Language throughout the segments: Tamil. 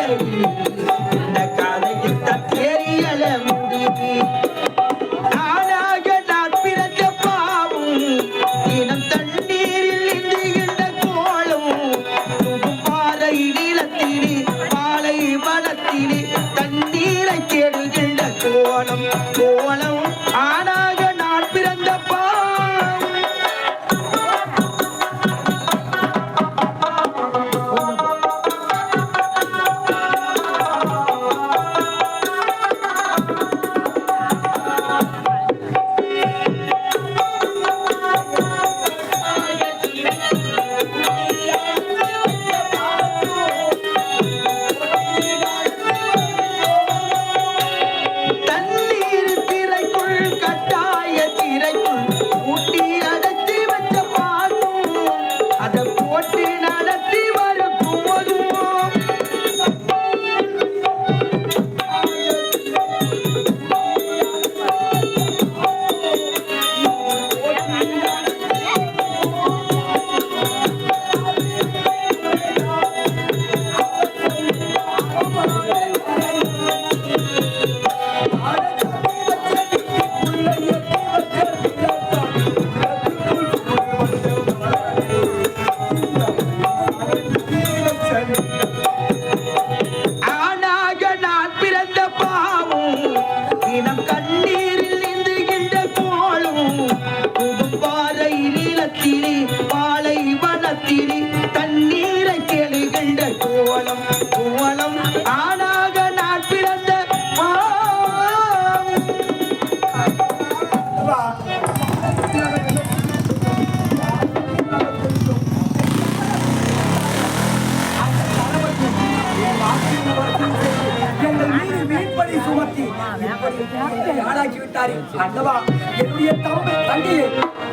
இந்த கதையில் தெரியல முடிவு நானாக நான் பிறந்த பாவும் இனம் தண்ணீரில் இந்துகின்ற கோலம் பாறை நீளத்திலே பாலை வனத்திலே தண்ணீரை தேடுகின்ற கோலம் கோலம் ஆனாக நான் பிறந்த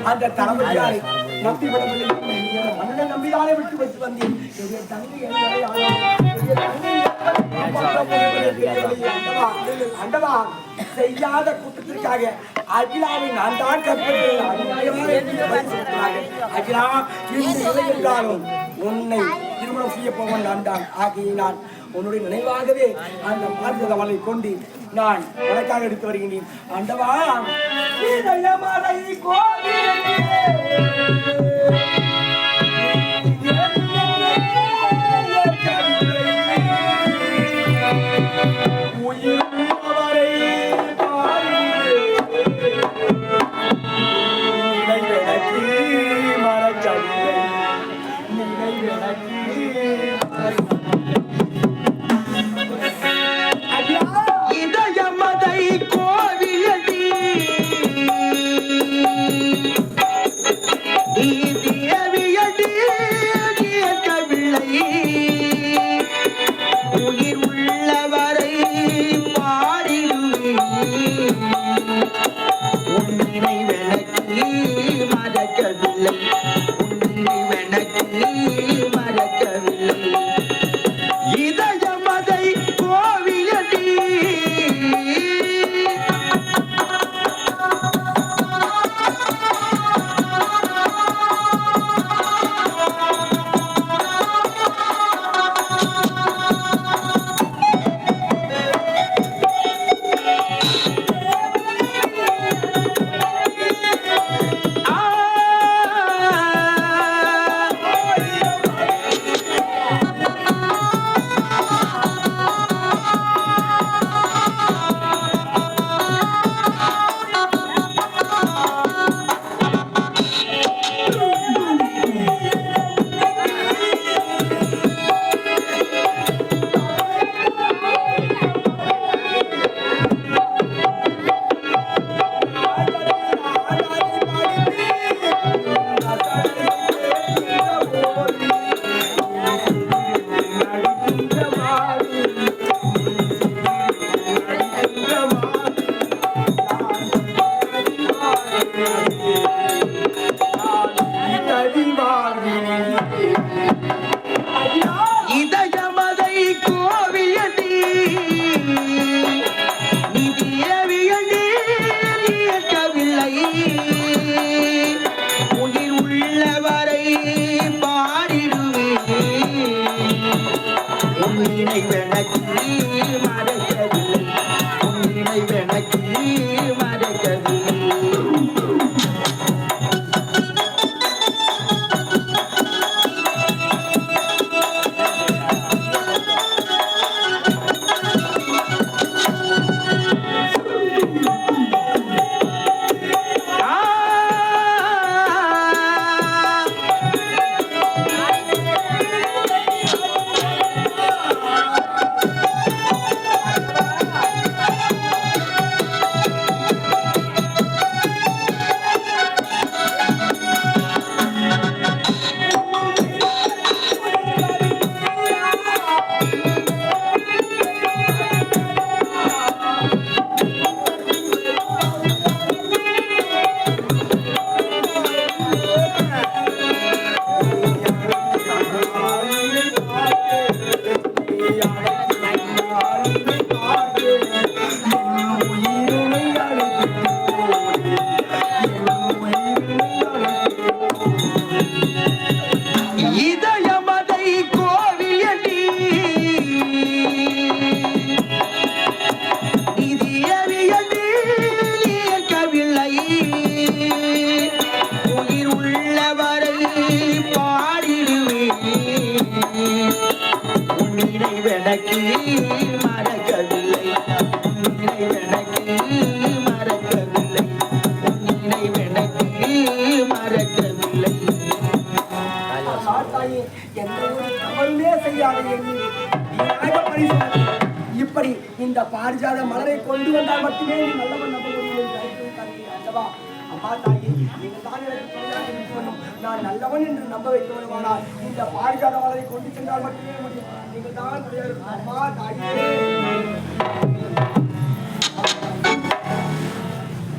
அந்த தளபதியாரை நம்பி விடவில்லை மன்னனை நம்பிதானே விட்டு வைத்து வந்தேன் அண்டவா செய்யாத கூட்டத்திற்காக அகிலாவை நான் தான் அகிலா என்றாலும் உன்னை திருமணம் செய்ய போவன் நான் தான் ஆகியினால் உன்னுடைய நினைவாகவே அந்த மார்க்கதவனை கொண்டு நான் உனக்காக எடுத்து வருகின்றேன் ஆண்டவா உயிர் உள்ளவரை பாட மறக்கவில்லை உன் நினைவெனக்கு மறக்கவில்லை நினைவெனக்கு மறக்கவில்லை நினைவெனக்கு மறக்கவில்லை நினைவெனக்கு மறக்கவில்லை தாயே எந்த ஒரு தவறுமே செய்யாத இப்படி இந்த பாரிஜாத மலரை கொண்டு வந்தால் மட்டுமே நீ நல்லவன் நம்ப முடியும் அல்லவா அம்மா தாயே நீங்கள் தான் எனக்கு துணையாக இருக்க வேண்டும் நான் நல்லவன் என்று நம்ப வைக்க வேண்டுமானால் இந்த பாரிஜாத மலரை கொண்டு சென்றால் மட்டுமே முடியும் நீங்கள் தான் அம்மா தாயே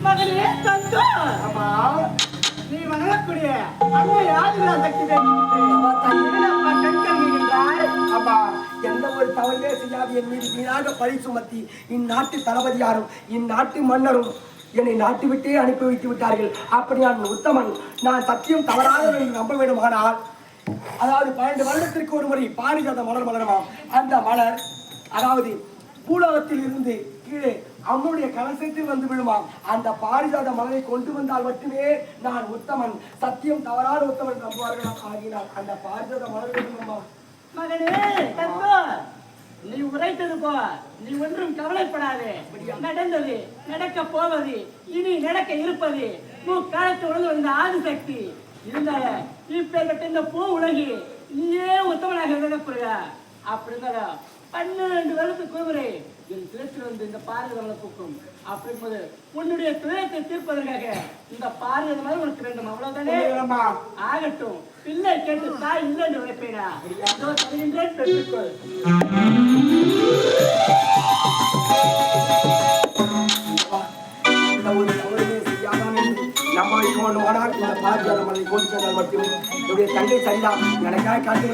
மகனே தங்கம் அம்மா நீ வணங்கக்கூடிய அங்கே யாருல சக்தி வேண்டுகின்றாய் அம்மா எந்த ஒரு தவறுமே செய்யாது என் மீது வீணாக பழி சுமத்தி இந்நாட்டு தளபதியாரும் இந்நாட்டு மன்னரும் என்னை நாட்டு விட்டே அனுப்பி வைத்து விட்டார்கள். அப்படி நான் உத்தமன், நான் சத்தியம் தவறாக நம்ப வேண்டுமானால் அதாவது 12 வருடத்திற்கு ஒரு முறை பாரிஜாத மலர் மலரமாம். அந்த மலர் அதாவது பூலோகத்தில் இருந்து கீழே அம்முடைய கலசத்தில் வந்து விழுமாம். அந்த பாரிஜாத மலரை கொண்டு வந்தால் மட்டுமே நான் உத்தமன், சத்தியம் தவறாத உத்தமன் நம்புவார்கள். ஆகினால் அந்த பாரிஜாத மலர் வேண்டுமா? மகனே தங்கம், நீ உரைத்தது போ, நீ ஒன்றும் கவலைப்படாதே. நடந்தது, நடக்க போவது, இனி நடக்க இருப்பது காலத்து உலகம் வந்த ஆதிசக்தி இருந்தால இப்பேற்பட்ட இந்த பூ உலகி நீயே உத்தமனாக விளங்கப்படுக. அப்படி இருந்தாலும் 12 வருடத்துக்கு ஒருமுறை என் சிலத்தில் வந்து இந்த பாரத பூக்கும். அப்படின்போது உன்னுடைய துயரத்தை தீர்ப்பதற்காக இந்த பாரத மலர் உனக்கு வேண்டும். அவ்வளவுதானே? ஆகட்டும். பிள்ளை கேட்டு தாய் இல்லை என்று உரைப்பேனா? அதோ தருகின்றேன், பெற்றுக்கொள். நம்ம வைக்க வேண்டும். ஆனால் இந்த பாரிஜாத மலரை கொண்டு சென்றால் மட்டுமே என்னுடைய தங்கை சரிதான் எனக்காக காத்து